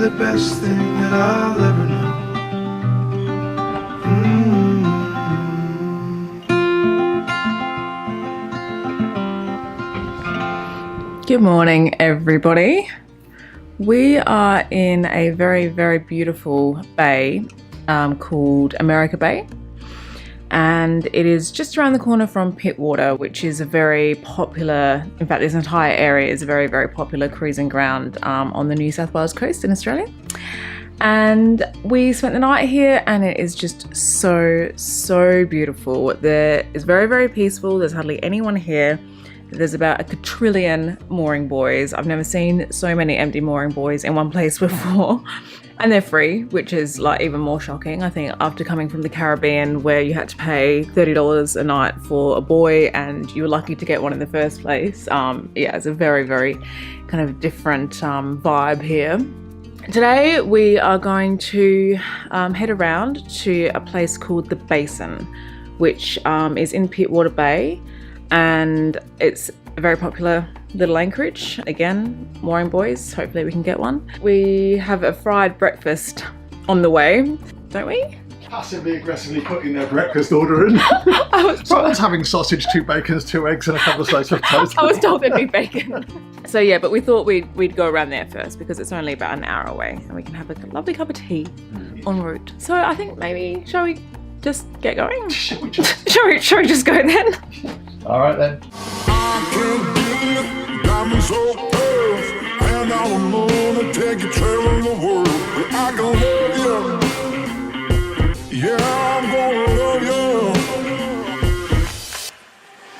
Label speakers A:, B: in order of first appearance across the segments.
A: the best thing that I'll ever know.
B: Good morning, everybody. We are in a very, very beautiful bay called America Bay, and it is just around the corner from Pittwater, which is a very popular, in fact this entire area is a very, very popular cruising ground on the New South Wales coast in Australia. And we spent the night here and it is just so beautiful. There is very, very peaceful. There's hardly anyone here. There's about a quadrillion mooring buoys. I've never seen so many empty mooring buoys in one place before. And they're free, which is like even more shocking. I think after coming from the Caribbean where you had to pay $30 a night for a buoy and you were lucky to get one in the first place. Yeah, it's a very, very kind of different vibe here. Today we are going to head around to a place called the Basin, which is in Pittwater Bay. And it's a very popular little anchorage. Again, mooring buoys, hopefully we can get one. We have a fried breakfast on the way, don't we?
C: Passively aggressively putting their breakfast order in. Someone's having sausage, 2 bacons, 2 eggs and a couple of slices of toast.
B: I was told there'd be bacon. So yeah, but we thought we'd go around there first because it's only about an hour away and we can have a lovely cup of tea en route. So I think maybe, shall we just get going? Shall we just go then?
C: All right then.
D: Diamonds so pale, and I don't wanna take you traveling the world, but I can love you. Yeah, I'm gonna love you.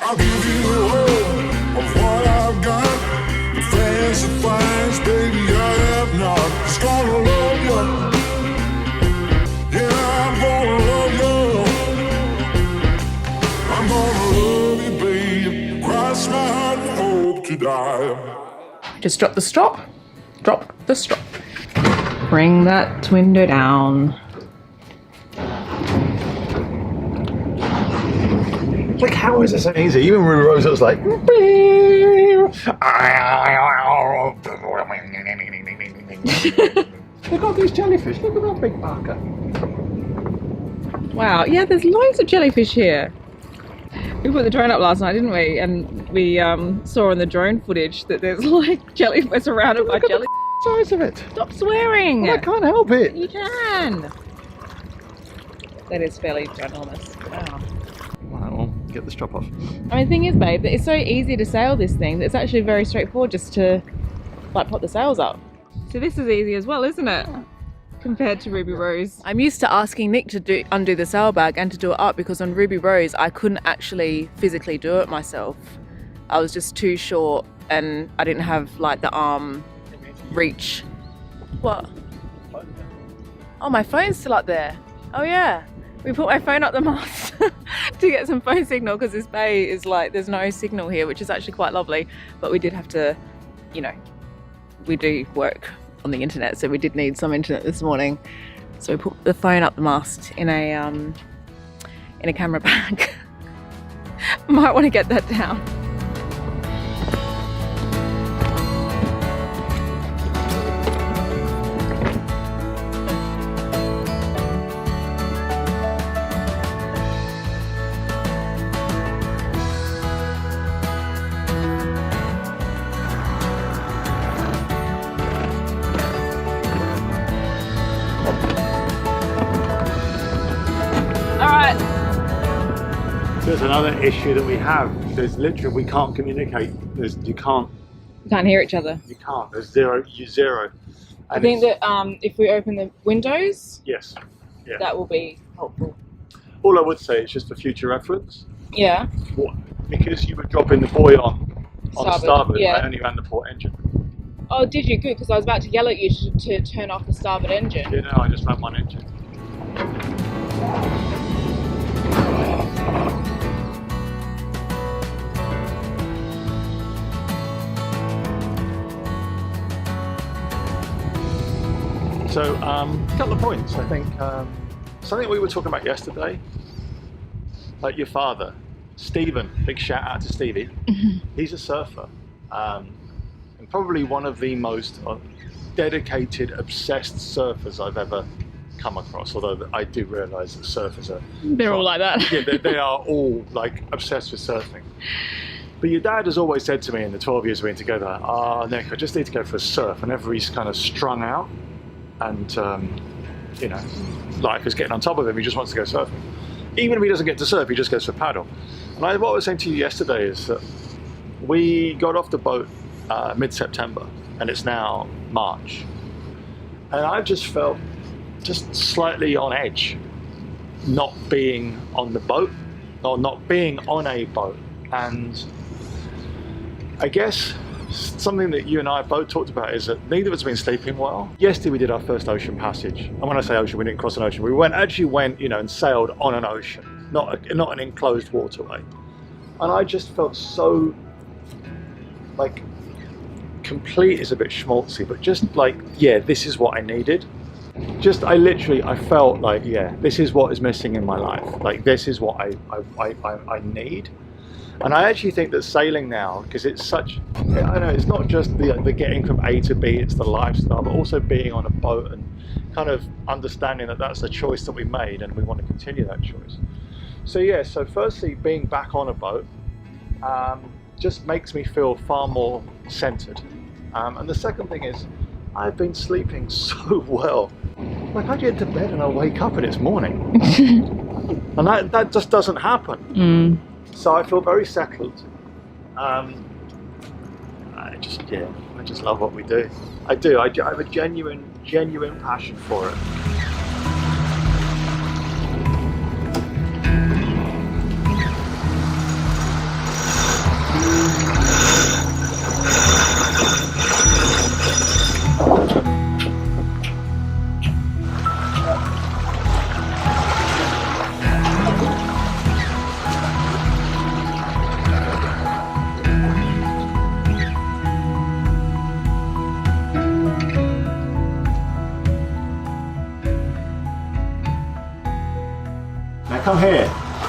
D: I'll give you all of what I've got. The fancy finds, baby, I have not. Just gonna love you. Yeah, I'm gonna love you. I'm gonna love you, babe. Cross my heart and hope to die.
B: Just drop the strop. Drop the strop. Bring that window down.
C: Like, how is it so easy? Even Ruby Rose, it was like. Look at these jellyfish. Look at that big barker.
B: Wow, yeah, there's loads of jellyfish here. We put the drone up last night, didn't we? And we saw on the drone footage that there's like jellyfish, we're surrounded by jellyfish.
C: Size of it.
B: Stop swearing!
C: Well, I can't help it.
B: You can. That is fairly ginormous. Wow.
C: Well, get the strop off.
B: I mean, the thing is, babe, that it's so easy to sail this thing that it's actually very straightforward just to like pop the sails up. So this is easy as well, isn't it? Compared to Ruby Rose. I'm used to asking Nick to undo the sail bag and to do it up because on Ruby Rose I couldn't actually physically do it myself. I was just too short and I didn't have like the arm reach. What? Oh, my phone's still up there. Oh yeah. We put my phone up the mast to get some phone signal because this bay is like, there's no signal here, which is actually quite lovely. But we did have to, you know, we do work on the internet, so we did need some internet this morning. So we put the phone up the mast in a camera bag. Might want to get that down.
C: There's another issue that we have. There's literally, we can't communicate. You can't
B: hear each other.
C: You can't. There's zero.
B: I think that if we open the windows,
C: yes, yeah,
B: that will be helpful.
C: All I would say is just for future reference.
B: Yeah.
C: Because you were dropping the buoy on starboard,
B: yeah.
C: I only ran the port engine.
B: Oh, did you? Good, because I was about to yell at you to turn off the starboard engine.
C: Yeah, no, I just ran one engine. So, a couple of points. I think something we were talking about yesterday, like your father, Stephen. Big shout out to Stevie. He's a surfer, and probably one of the most dedicated, obsessed surfers I've ever come across. Although I do realise that surfers are...
B: They're all like that.
C: Yeah, they are all like obsessed with surfing. But your dad has always said to me in the 12 years we've been together, Nick, I just need to go for a surf. Whenever he's kind of strung out and, you know, life is getting on top of him, he just wants to go surfing. Even if he doesn't get to surf, he just goes for paddle. And what I was saying to you yesterday is that we got off the boat mid-September and it's now March. And I've just felt just slightly on edge not being on the boat or not being on a boat. And I guess something that you and I both talked about is that neither of us have been sleeping well. Yesterday we did our first ocean passage. And when I say ocean, we didn't cross an ocean. We actually went, you know, and sailed on an ocean, not an enclosed waterway. And I just felt so, like, complete is a bit schmaltzy, but just like, yeah, this is what I needed. I felt like, yeah, this is what is missing in my life. Like, this is what I need. And I actually think that sailing now, because it's such, I know it's not just the getting from A to B, it's the lifestyle, but also being on a boat and kind of understanding that that's a choice that we made and we want to continue that choice. So yeah, so firstly, being back on a boat just makes me feel far more centered. And the second thing is, I've been sleeping so well. Like, I get to bed and I wake up and it's morning. And that just doesn't happen. So I feel very settled. I just love what we do. I do. I have a genuine passion for it.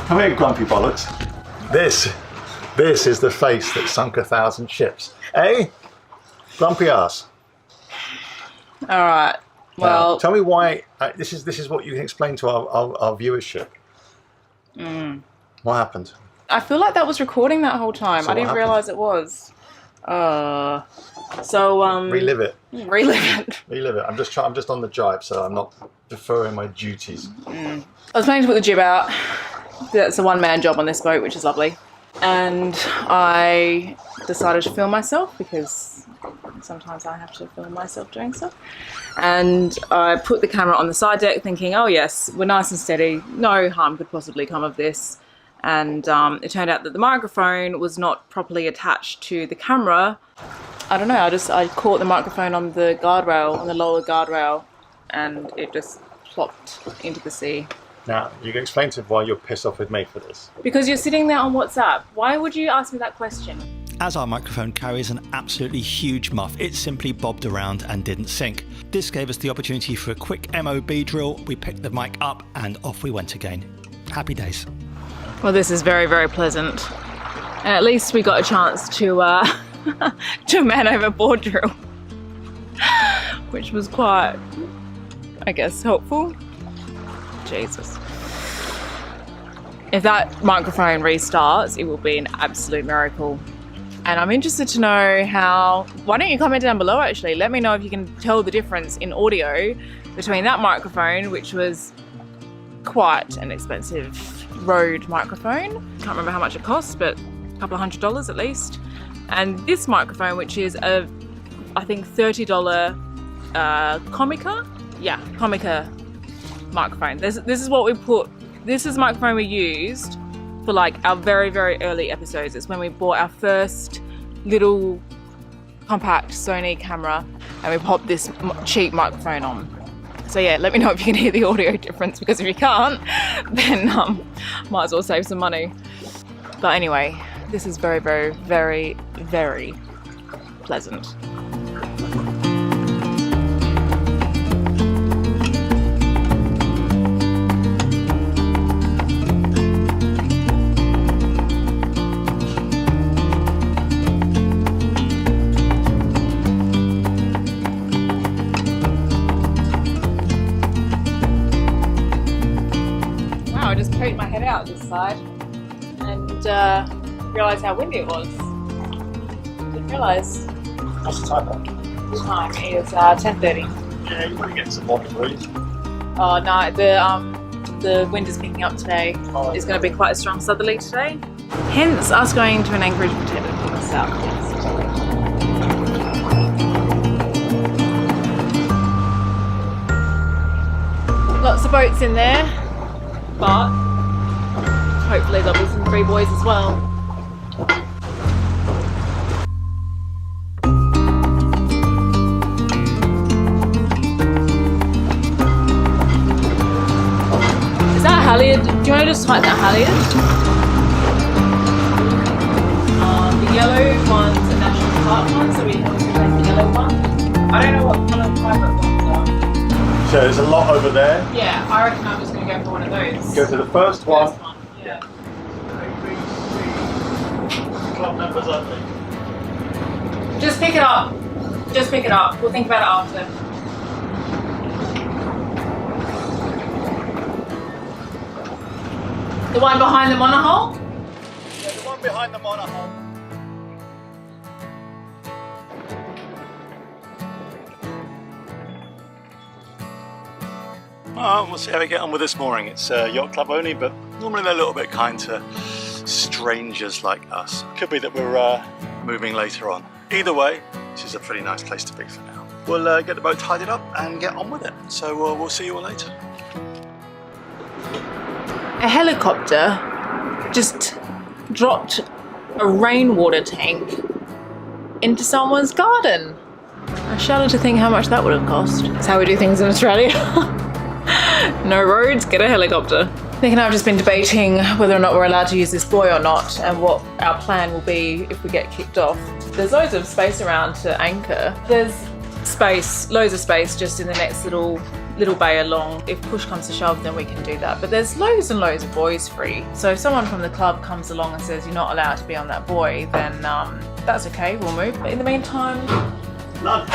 C: Come here, grumpy bollocks. This is the face that sunk 1,000 ships. Eh? Grumpy ass.
B: All right. Well,
C: tell me why. This is what you can explain to our viewership. What happened?
B: I feel like that was recording that whole time.
C: So
B: I didn't realise it was.
C: Relive it.
B: Relive it.
C: Relive it. I'm just on the jibe, so I'm not deferring my duties.
B: I was planning to put the jib out. That's a one-man job on this boat, which is lovely. And I decided to film myself because sometimes I have to film myself doing stuff. And I put the camera on the side deck thinking, oh yes, we're nice and steady. No harm could possibly come of this. And it turned out that the microphone was not properly attached to the camera. I don't know, I caught the microphone on the guardrail, on the lower guardrail, and it just plopped into the sea.
C: Now, you can explain to why you're pissed off with me for this.
B: Because you're sitting there on WhatsApp. Why would you ask me that question?
E: As our microphone carries an absolutely huge muff, it simply bobbed around and didn't sync. This gave us the opportunity for a quick MOB drill. We picked the mic up and off we went again. Happy days.
B: Well, this is very, very pleasant. And at least we got a chance to do a man overboard drill, which was quite, I guess, helpful. Jesus. If that microphone restarts, it will be an absolute miracle. And I'm interested to know why don't you comment down below actually? Let me know if you can tell the difference in audio between that microphone, which was quite an expensive Rode microphone. Can't remember how much it costs, but a couple of $100 at least. And this microphone, which is a, I think $30 Comica? Yeah, Comica microphone. This is what we put, this is the microphone we used for like our very, very early episodes. It's when we bought our first little compact Sony camera and we popped this cheap microphone on. So yeah, let me know if you can hear the audio difference, because if you can't, then might as well save some money. But anyway, this is very, very, very, very pleasant. poked my head out this side and realised how windy it was. Didn't realise.
C: What's the time now?
B: The time is 10:30.
C: Yeah, you want to get some more degrees.
B: Oh no, the wind is picking up today. It's going to be quite a strong southerly today. Hence us going to an anchorage protected from the southwest. Lots of boats in there, but hopefully there'll be some free boys as well. Is that a halyard? Do you want to just tighten that halyard? The yellow one's a national park one, so we can also take the yellow one. I don't know what colour private ones are.
C: So there's a lot over there.
B: Yeah, I reckon I'm just going to go for one of those.
C: Go to the first one.
B: First one, yeah.
C: Club members only.
B: Just pick it up. Just pick it up. We'll think about it after. The one behind the monohull?
C: Yeah, the one behind the monohull. We'll see how we get on with this mooring. It's yacht club only, but normally they're a little bit kind to strangers like us. Could be that we're moving later on. Either way, this is a pretty nice place to be for now. We'll get the boat tidied up and get on with it. So we'll see you all later.
B: A helicopter just dropped a rainwater tank into someone's garden. I shudder to think how much that would have cost. That's how we do things in Australia. No roads, get a helicopter. Nick and I have just been debating whether or not we're allowed to use this buoy or not, and what our plan will be if we get kicked off. There's loads of space around to anchor. There's space, loads of space just in the next little bay along. If push comes to shove, then we can do that. But there's loads and loads of buoys free. So if someone from the club comes along and says you're not allowed to be on that buoy, then that's okay, we'll move. But in the meantime, lunch.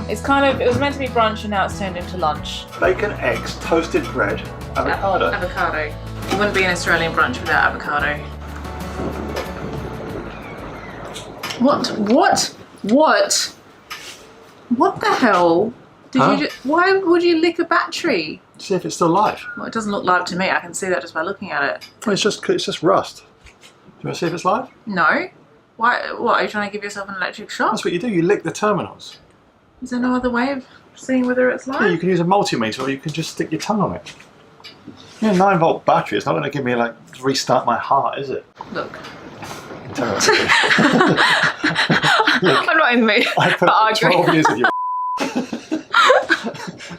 B: It was meant to be brunch and now it's turned into lunch.
C: Bacon, eggs, toasted bread, avocado.
B: Avocado. It wouldn't be an Australian brunch without avocado. What the hell? Why would you lick a battery?
C: See if it's still live.
B: Well, it doesn't look live to me. I can see that just by looking at it.
C: Well, it's just rust. Do you want to see if it's live?
B: No. Why? What, are you trying to give yourself an electric shock?
C: That's what you do. You lick the terminals.
B: Is there no other way of seeing whether it's live?
C: Yeah, you can use a multimeter, or you can just stick your tongue on it. Yeah, 9-volt battery. It's not going to give me restart my heart, is it?
B: Look.
C: Look,
B: I'm not in the mood
C: I put up 12 years of your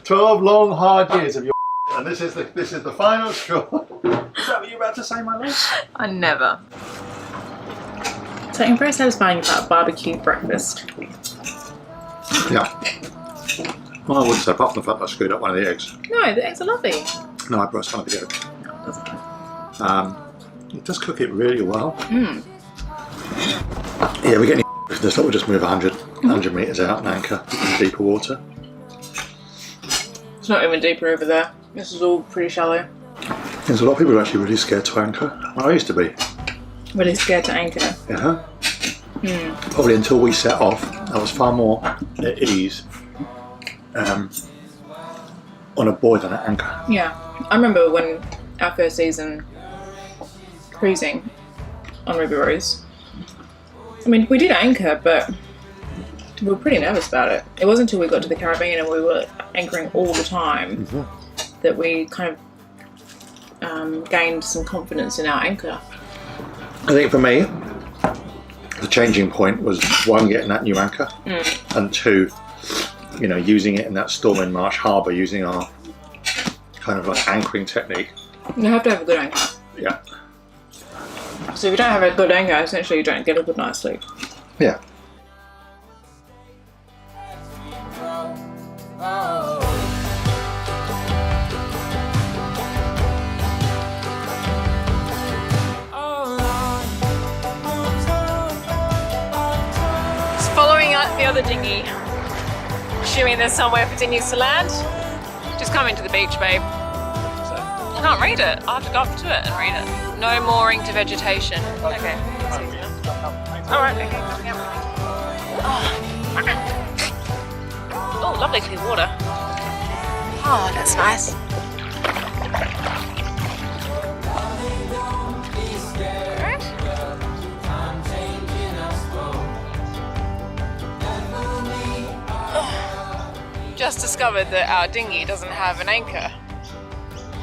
C: 12 long, hard years of your and this is the final straw. Is that what you were about to say, my love?
B: I never. Something very satisfying about barbecue breakfast.
C: Yeah. Well, I wouldn't say, apart from the fact that I screwed up one of the eggs.
B: No, the eggs are lovely.
C: No, I broke one of the eggs.
B: No, it doesn't.
C: It does cook it really well.
B: Mm.
C: Yeah, we're getting this. We'll just move 100 metres out and anchor in deeper water.
B: It's not even deeper over there. This is all pretty shallow.
C: There's a lot of people who are actually really scared to anchor. Well, I used to be.
B: Really scared to anchor.
C: Yeah. Probably until we set off, I was far more at ease on a buoy than at anchor.
B: Yeah. I remember when our first season cruising on Ruby Rose. I mean, we did anchor, but we were pretty nervous about it. It wasn't until we got to the Caribbean and we were anchoring all the time that we kind of gained some confidence in our anchor.
C: I think for me, the changing point was one, getting that new anchor, and two, using it in that storm in Marsh Harbour, using our kind of anchoring technique.
B: You have to have a good anchor.
C: Yeah.
B: So if you don't have a good anchor, essentially you don't get a good night's sleep.
C: Yeah.
B: Following out the other dinghy, assuming there's somewhere for dinghies to land. Just coming to the beach, babe. So, I can't read it. I have to go up to it and read it. No mooring to vegetation. Okay. Alright, okay. Yep. Oh, lovely clear water. Oh, that's nice. Just discovered that our dinghy doesn't have an anchor.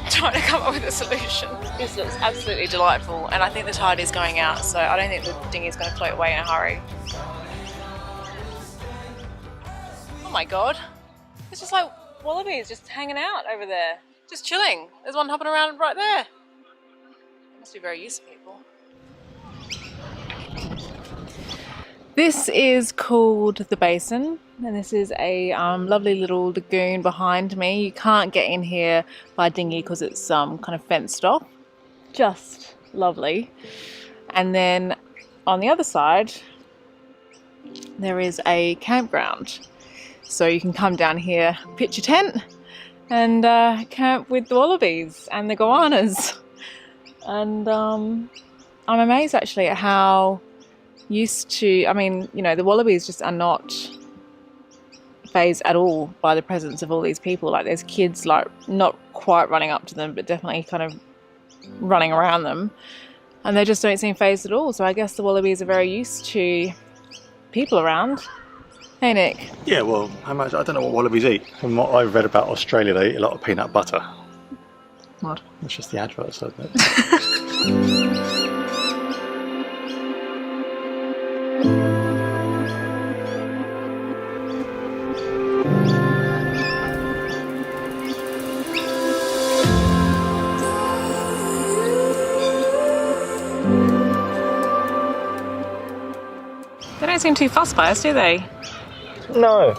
B: Trying to come up with a solution. This looks absolutely delightful, and I think the tide is going out, so I don't think the dinghy is going to float away in a hurry. Oh my god, it's just like wallabies just hanging out over there, just chilling. There's one hopping around right there. It must be very useful, people. This is called the Basin, and this is a lovely little lagoon behind me. You can't get in here by dinghy because it's kind of fenced off. Just lovely. And then on the other side, there is a campground. So you can come down here, pitch your tent, and camp with the wallabies and the goannas. And I'm amazed actually at how used to, I mean, you know, the wallabies just are not phased at all by the presence of all these people. Like there's kids like not quite running up to them, but definitely kind of running around them, and they just don't seem phased at all. So I guess the wallabies are very used to people around. Hey Nick.
C: Yeah, well, how much? I don't know what wallabies eat. From what I've read about Australia, they eat a lot of peanut butter.
B: What?
C: It's just the adverts, isn't it?
B: They don't seem too fussed by us, do they?
C: No,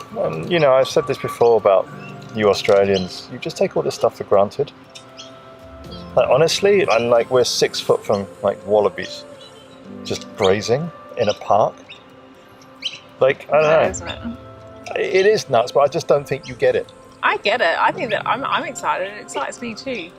C: you know, I've said this before about you Australians. You just take all this stuff for granted. Like honestly, and like we're 6 foot from like wallabies, just grazing in a park. Like I don't know,
B: isn't it?
C: It is nuts, but I just don't think you get it.
B: I get it. I think that I'm excited. It excites me too.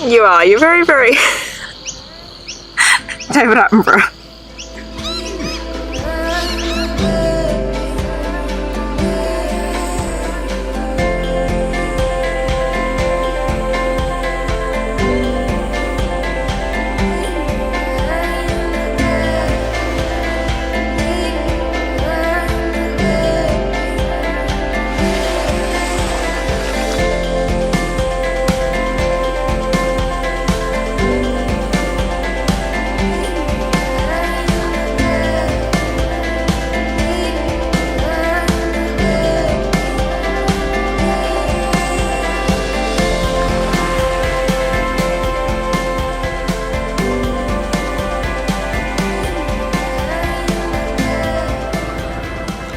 B: You are. You're very, very David Attenborough.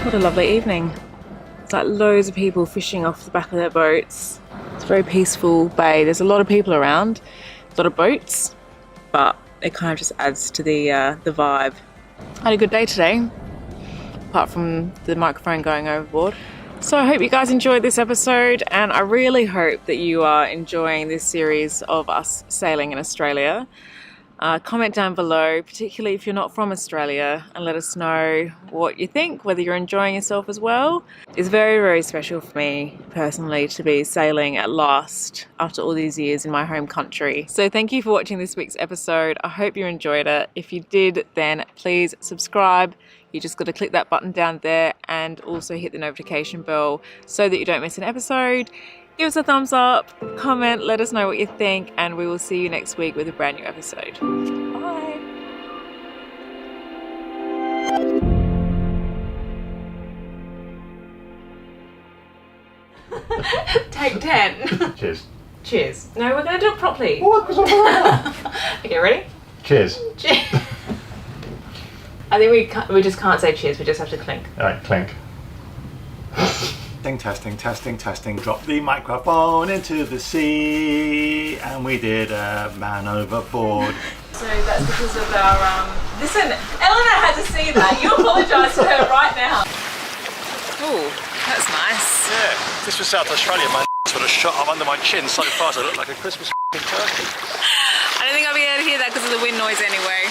B: What a lovely evening. It's like loads of people fishing off the back of their boats. It's a very peaceful bay. There's a lot of people around, a lot of boats, but it kind of just adds to the vibe. I had a good day today, apart from the microphone going overboard. So I hope you guys enjoyed this episode, and I really hope that you are enjoying this series of us sailing in Australia. Comment down below, particularly if you're not from Australia, and let us know what you think, whether you're enjoying yourself as well. It's very, very special for me personally to be sailing at last after all these years in my home country. So thank you for watching this week's episode. I hope you enjoyed it. If you did, then please subscribe. You just got to click that button down there and also hit the notification bell so that you don't miss an episode. Give us a thumbs up, comment, let us know what you think, and we will see you next week with a brand new episode. Bye. Take 10.
C: Cheers.
B: Cheers. No, we're going to do it properly.
C: What?
B: Okay, ready?
C: Cheers.
B: Cheers. I think we just can't say cheers. We just have to clink.
C: All right, clink. Testing. Drop the microphone into the sea, and we did a man overboard.
B: So that's because of our Listen, Eleanor had to see that. You apologise to her right now. Ooh, that's nice.
C: Yeah, this was South Australia, man. Sort of shot up under my chin so fast I looked like a Christmas turkey.
B: I don't think I'll be able to hear that because of the wind noise anyway.